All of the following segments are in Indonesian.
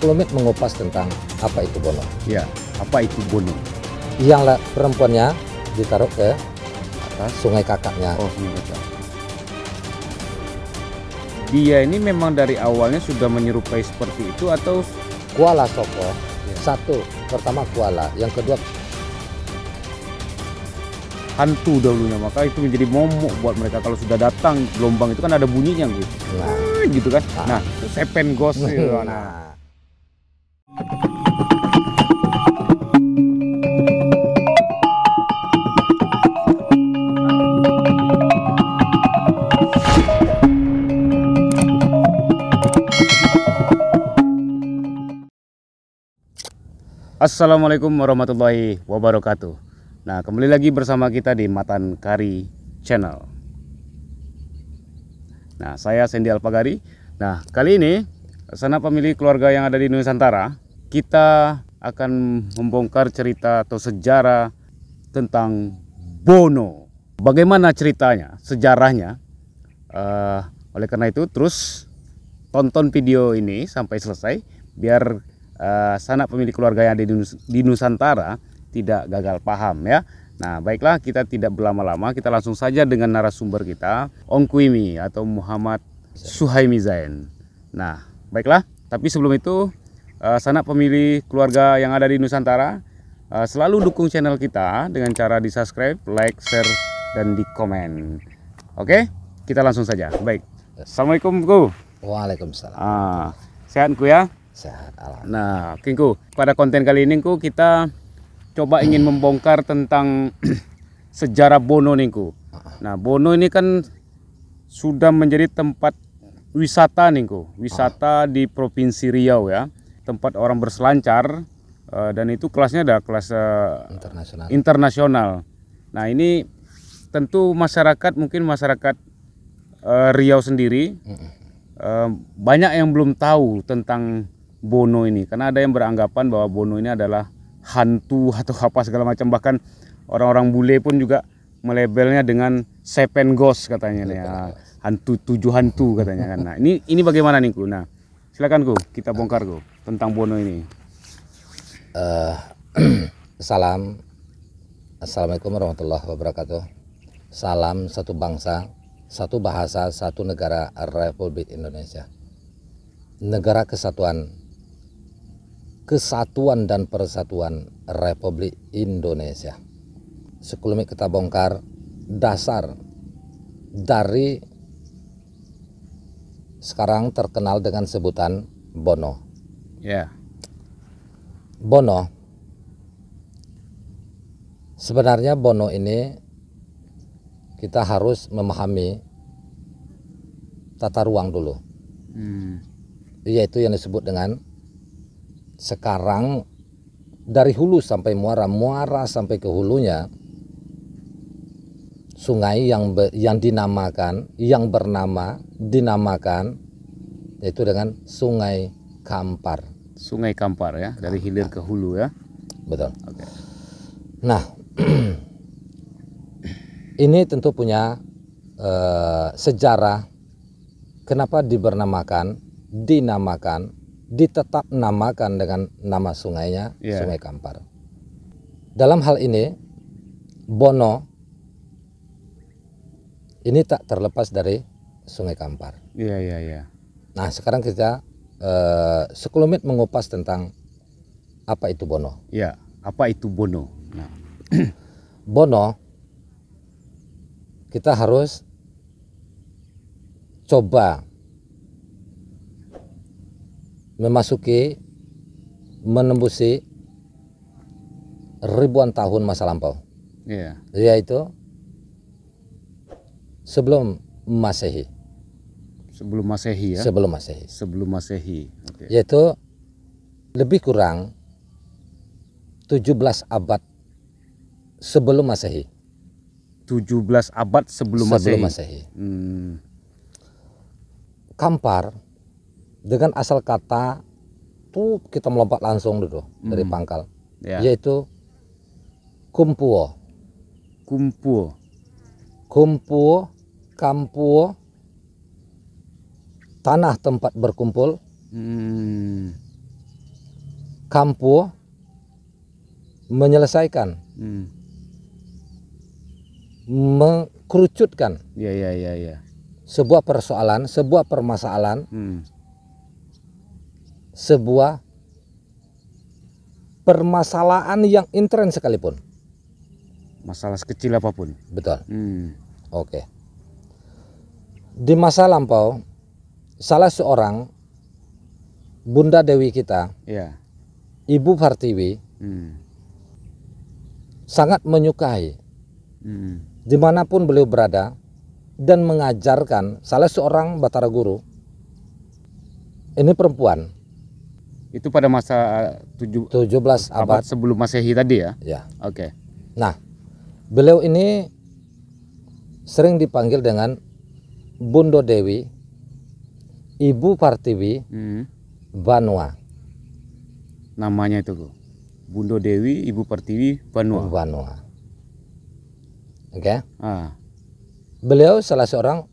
10 menit mengupas tentang apa itu Bono. Ya, apa itu Bono? Yang perempuannya ditaruh ke atas sungai kakaknya. Oh, sungai kakak. Dia ini memang dari awalnya sudah menyerupai seperti itu atau? Kuala Soko. Ya. Satu, pertama kuala. Yang kedua Hantu dahulunya, maka itu menjadi momok buat mereka kalau sudah datang gelombang itu kan ada bunyinya gitu. Gitu kan. Nah, itu sepen ghost gitu. Nah. Assalamualaikum warahmatullahi wabarakatuh. Nah, kembali lagi bersama kita di Matan Kari Channel. Nah, saya Sandy Alpagari. Nah, kali ini sanak pemilik keluarga yang ada di Nusantara, kita akan membongkar cerita atau sejarah tentang Bono. Bagaimana ceritanya, sejarahnya? Oleh karena itu, terus tonton video ini sampai selesai biar sanak pemilik keluarga yang ada di Nusantara tidak gagal paham ya. Nah, baiklah, kita tidak berlama-lama, kita langsung saja dengan narasumber kita, Ong Kuimi atau Muhammad Suhaimi Zain. Nah, baiklah, tapi sebelum itu sanak pemilik keluarga yang ada di Nusantara, selalu dukung channel kita dengan cara di subscribe, like, share, dan di komen. Oke, kita langsung saja. Baik, Assalamualaikum Ku. Waalaikumsalam. Sehat Ku ya? Sehat, alhamdulillah. Nah, Ku, pada konten kali ini Ku, kita coba ingin membongkar tentang sejarah Bono nih Ku. Nah, Bono ini kan sudah menjadi tempat wisata nih Ku. Wisata di Provinsi Riau ya. Tempat orang berselancar dan itu kelasnya ada kelas internasional. Nah, ini tentu masyarakat, mungkin masyarakat Riau sendiri banyak yang belum tahu tentang Bono ini. Karena ada yang beranggapan bahwa Bono ini adalah hantu atau apa segala macam, bahkan orang-orang bule pun juga melabelnya dengan seven ghost katanya nih, ya. Hantu, 7 hantu katanya kan. Nah, ini bagaimana nih Ku? Nah, silakan Ku, kita bongkar Ku tentang Bono ini. Assalamualaikum warahmatullahi wabarakatuh. Salam satu bangsa, satu bahasa, satu negara, Republik Indonesia. Negara Kesatuan dan Persatuan Republik Indonesia. Sebelumnya kita bongkar dasar dari sekarang terkenal dengan sebutan Bono. Ya. Bono. Sebenarnya Bono ini kita harus memahami tata ruang dulu. Yaitu yang disebut dengan sekarang dari hulu sampai muara, muara sampai ke hulunya, sungai yang dinamakan yaitu dengan Sungai Kampar. Sungai Kampar ya, dari hilir ke hulu ya. Betul. Oke. Nah, ini tentu punya sejarah kenapa ditetap namakan dengan nama sungainya, Sungai Kampar. Dalam hal ini Bono ini tak terlepas dari Sungai Kampar. Iya. Nah, sekarang kita 10 menit mengupas tentang apa itu Bono. Ya, apa itu Bono? Nah, Bono kita harus coba menembusi ribuan tahun masa lampau. Iya. Yaitu sebelum Masehi. Sebelum Masehi ya. Sebelum Masehi. Sebelum Masehi. Okay. Yaitu lebih kurang 17 abad sebelum Masehi. 17 abad sebelum Masehi. Kampar dengan asal kata tuh kita melompat langsung dulu dari pangkal, yaitu Kumpuo. Kampuo, tanah tempat berkumpul. Kampuh menyelesaikan, mengkerucutkan sebuah persoalan, sebuah permasalahan, sebuah permasalahan yang intens sekalipun. Masalah sekecil apapun. Betul. Oke. Di masa lampau, salah seorang Bunda Dewi kita, Ibu Partiwi, sangat menyukai dimanapun beliau berada dan mengajarkan salah seorang Batara Guru. Ini perempuan. Itu pada masa 17 abad sebelum Masehi tadi ya? Ya. Oke. Nah, beliau ini sering dipanggil dengan Bunda Dewi, Ibu Partiwi, Banua. Namanya itu Bunda Dewi, Ibu Partiwi, Banua. Oke. Beliau salah seorang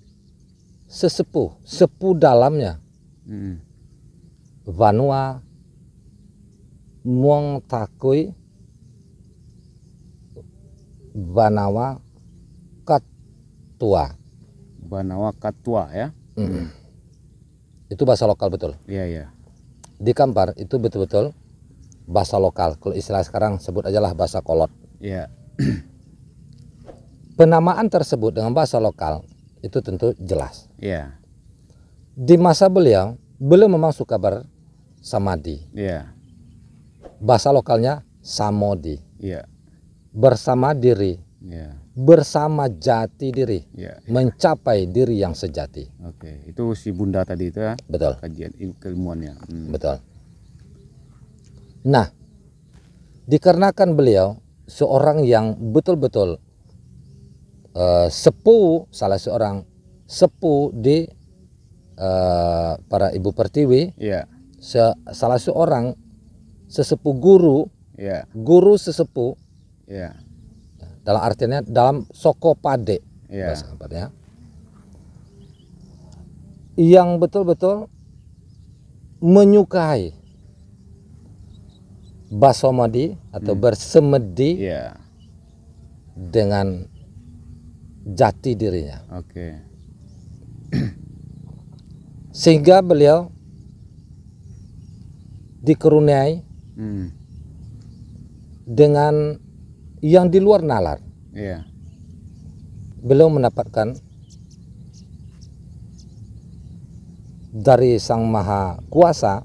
sepuh dalamnya. Banua Muang Takui Banawa Katua. Banawa Katua ya. Itu bahasa lokal betul. Iya. Di Kampar itu betul-betul bahasa lokal. Kalau istilah sekarang sebut ajalah bahasa kolot. Iya. Penamaan tersebut dengan bahasa lokal itu tentu jelas. Iya. Di masa beliau memang suka bersamadi. Iya. Bahasa lokalnya samodi. Iya. Bersama diri. Iya. Bersama jati diri. Iya. Mencapai diri yang sejati. Oke, itu si Bunda tadi itu ya. Betul. Kajian keilmuannya. Betul. Nah, dikarenakan beliau seorang yang betul-betul sepuh, salah seorang sepuh di para Ibu Pertiwi, salah seorang sesepuh guru, guru sesepuh, dalam artinya dalam soko pade, yang betul-betul menyukai basomadi atau bersemedi dengan jati dirinya. Oke. Sehingga beliau dikeruniai dengan yang di luar nalar. Iya. Beliau mendapatkan dari Sang Maha Kuasa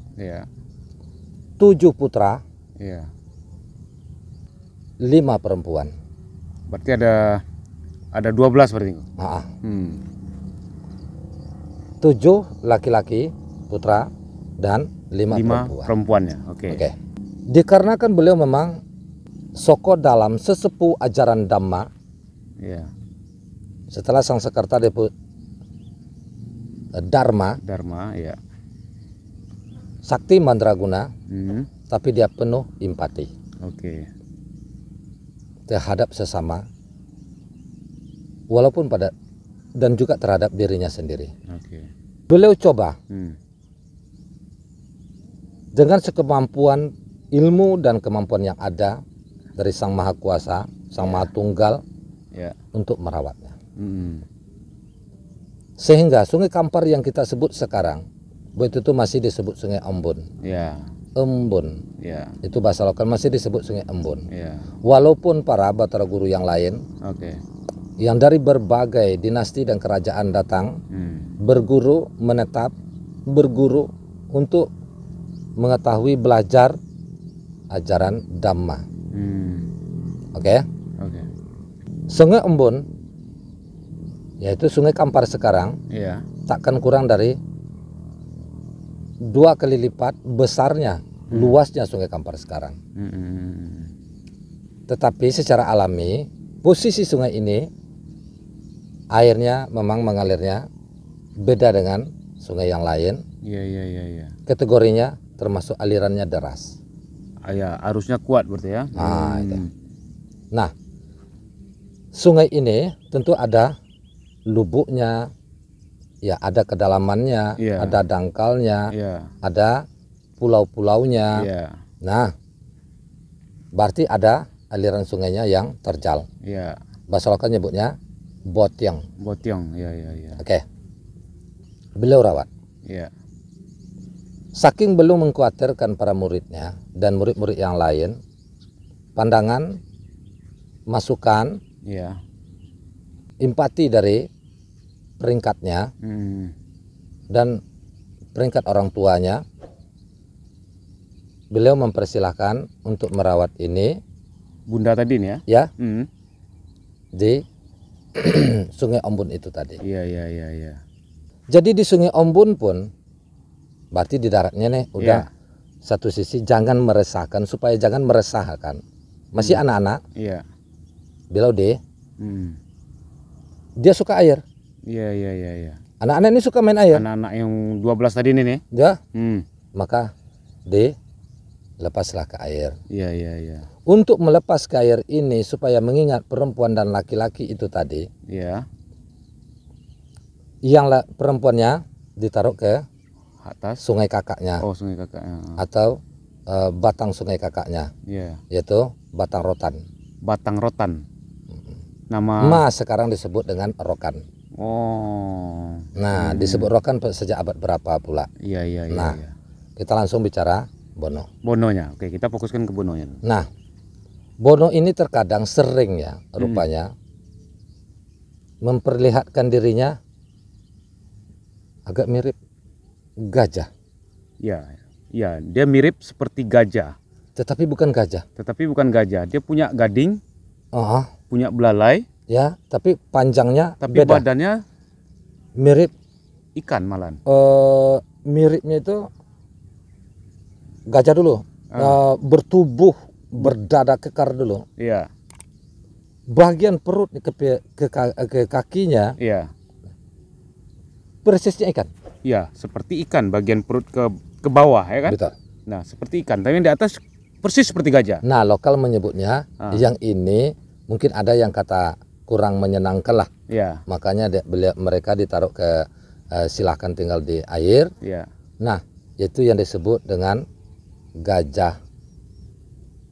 7 putra, 5 perempuan. Berarti ada 12 berarti. 7 laki-laki putra dan 5 perempuannya. Oke. Dikarenakan beliau memang soko dalam sesepuh ajaran Dhamma. Setelah Sang Sekerta Dharma, sakti mandraguna, tapi dia penuh empati terhadap sesama, walaupun dan juga terhadap dirinya sendiri. Beliau coba dengan sekemampuan ilmu dan kemampuan yang ada dari Sang Maha Kuasa, Sang Maha Tunggal, untuk merawatnya. Sehingga Sungai Kampar yang kita sebut sekarang, itu masih disebut Sungai Embun. Embun, itu bahasa lokal, masih disebut Sungai Embun. Walaupun para Batara Guru yang lain, yang dari berbagai dinasti dan kerajaan datang, berguru, menetap, berguru untuk mengetahui, belajar ajaran Dhamma. Sungai Embun, yaitu Sungai Kampar sekarang, takkan kurang dari 2 kali lipat besarnya, luasnya Sungai Kampar sekarang. Tetapi secara alami, posisi sungai ini, airnya memang mengalirnya beda dengan sungai yang lain. Kategorinya termasuk alirannya deras. Arusnya kuat berarti ya. Nah, sungai ini tentu ada lubuknya, ada kedalamannya, ada dangkalnya, ada pulau-pulaunya, Nah, berarti ada aliran sungainya yang terjal. Iya. Bahasa lokal nyebutnya botyong. Botyong, ya. Oke. Beliau rawat. Iya. Saking belum mengkhawatirkan para muridnya dan murid-murid yang lain, pandangan, masukan, iya, empati dari peringkatnya dan peringkat orang tuanya, beliau mempersilahkan untuk merawat ini, bunda tadi nih ya, ya, di Sungai Ombun itu tadi. Iya. Jadi di Sungai Ombun pun, berarti di daratnya nih udah satu sisi jangan meresahkan, supaya jangan meresahkan. Masih anak-anak. Iya. Beliau dia suka air. Iya. Anak-anak ini suka main air. Anak-anak yang 12 tadi ini nih. Ya. Maka lepaslah ke air. Iya. Untuk melepas ke air ini supaya mengingat perempuan dan laki-laki itu tadi. Iya. Yang perempuannya ditaruh ke atas sungai kakaknya. Oh, sungai kakaknya. Atau batang sungai kakaknya. Iya. Yaitu batang rotan. Batang rotan. Nama sekarang disebut dengan rokan. Oh. Nah, disebut rokan sejak abad berapa pula? Iya. Nah, kita langsung bicara Bono. Bononya. Oke, kita fokuskan ke bononya. Nah, Bono ini terkadang sering ya rupanya memperlihatkan dirinya agak mirip gajah. Iya, dia mirip seperti gajah. Tetapi bukan gajah. Dia punya gading, punya belalai. Ya, tapi panjangnya tapi beda. Badannya mirip ikan malahan. Miripnya itu gajah dulu. Bertubuh, berdada kekar dulu. Iya. Bagian perut ke kakinya. Iya. Persisnya ikan. Iya, seperti ikan, bagian perut ke bawah ya kan? Betul. Nah, seperti ikan, tapi yang di atas persis seperti gajah. Nah, lokal menyebutnya yang ini mungkin ada yang kata kurang menyenangkan lah. Iya. Makanya mereka ditaruh ke silahkan tinggal di air. Iya. Nah, itu yang disebut dengan gajah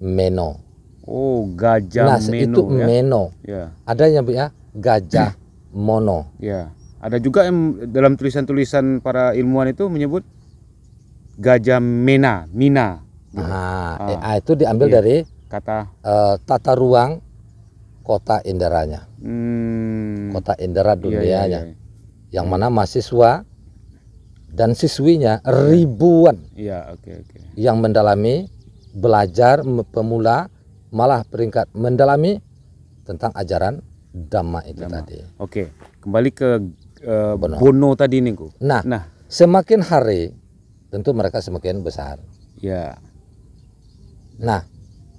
meno. Oh, gajah meno. Itu ya? meno. Ya. Ada yang nyebutnya gajah mono. Ya. Ada juga yang dalam tulisan-tulisan para ilmuwan itu menyebut gajah mina. Gitu. Itu diambil dari kata tata ruang kota inderanya. Kota indera dunianya. Yang mana mahasiswa dan siswinya ribuan. Iya, oke. Yang mendalami, belajar, pemula, malah peringkat mendalami tentang ajaran Dhamma itu tadi. Oke, kembali ke Bono tadi nih, Ku. Nah, semakin hari tentu mereka semakin besar. Ya. Nah,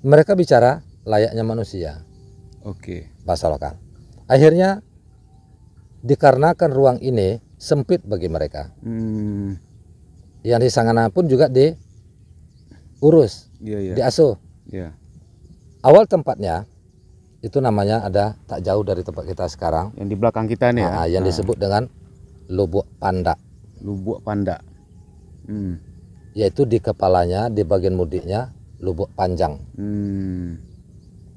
mereka bicara layaknya manusia. Oke. Bahasa lokal. Akhirnya dikarenakan ruang ini sempit bagi mereka. Yang di sana pun juga diurus, diasuh. Iya. Awal tempatnya itu namanya ada tak jauh dari tempat kita sekarang. Yang di belakang kita nih ya. Yang disebut dengan Lubuk Panda. Lubuk Panda. Yaitu di kepalanya, di bagian mudiknya lubuk panjang.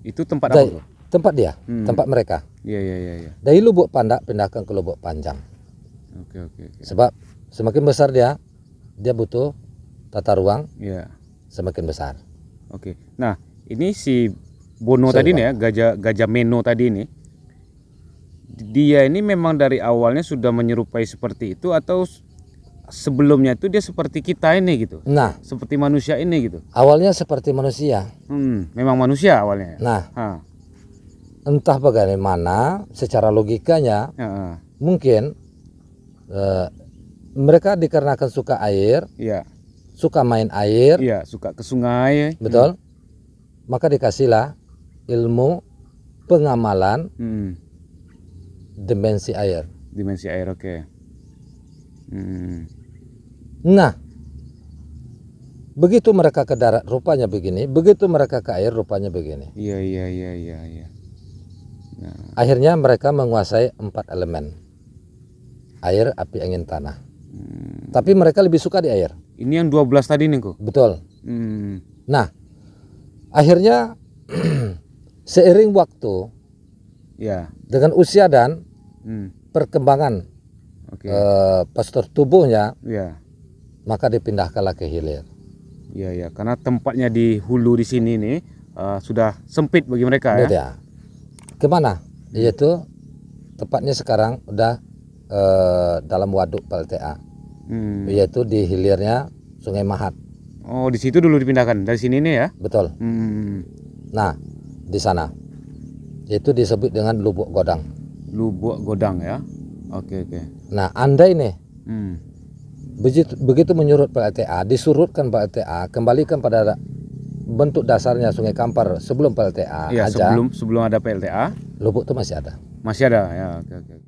Itu tempat apa? Tempat dia, tempat mereka. Iya. Dari Lubuk Panda pindahkan ke Lubuk Panjang. Oke. Sebab semakin besar dia butuh tata ruang. Iya. Semakin besar. Oke. Nah, ini si Bono tadi nih ya, gajah meno tadi ini. Dia ini memang dari awalnya sudah menyerupai seperti itu atau sebelumnya itu dia seperti kita ini gitu? Nah, seperti manusia ini gitu. Awalnya seperti manusia. Memang manusia awalnya. Nah, entah bagaimana secara logikanya mungkin mereka dikarenakan suka air, suka main air, suka ke sungai, betul. Maka dikasihlah ilmu pengamalan dimensi air. Dimensi air, oke. Nah, begitu mereka ke darat rupanya begini, begitu mereka ke air rupanya begini. Iya. Nah. Akhirnya mereka menguasai 4 elemen. Air, api, angin, tanah. Tapi mereka lebih suka di air. Ini yang 12 tadi nih, Ku? Betul. Nah, akhirnya seiring waktu, ya, dengan usia dan perkembangan postur tubuhnya, ya, maka dipindahkanlah ke hilir. Iya, ya, karena tempatnya di hulu di sini nih sudah sempit bagi mereka ya. Kemana? Yaitu tepatnya sekarang udah dalam waduk PLTA, yaitu di hilirnya Sungai Mahat. Oh, di situ dulu dipindahkan dari sini nih ya? Betul. Nah, di sana itu disebut dengan Lubuk Godang. Lubuk Godang ya. Oke. Nah, andai nih begitu menyurut PLTA, disurutkan PLTA, kembalikan pada bentuk dasarnya Sungai Kampar sebelum PLTA ya, aja. Sebelum ada PLTA, lubuk itu masih ada. Masih ada ya. Oke.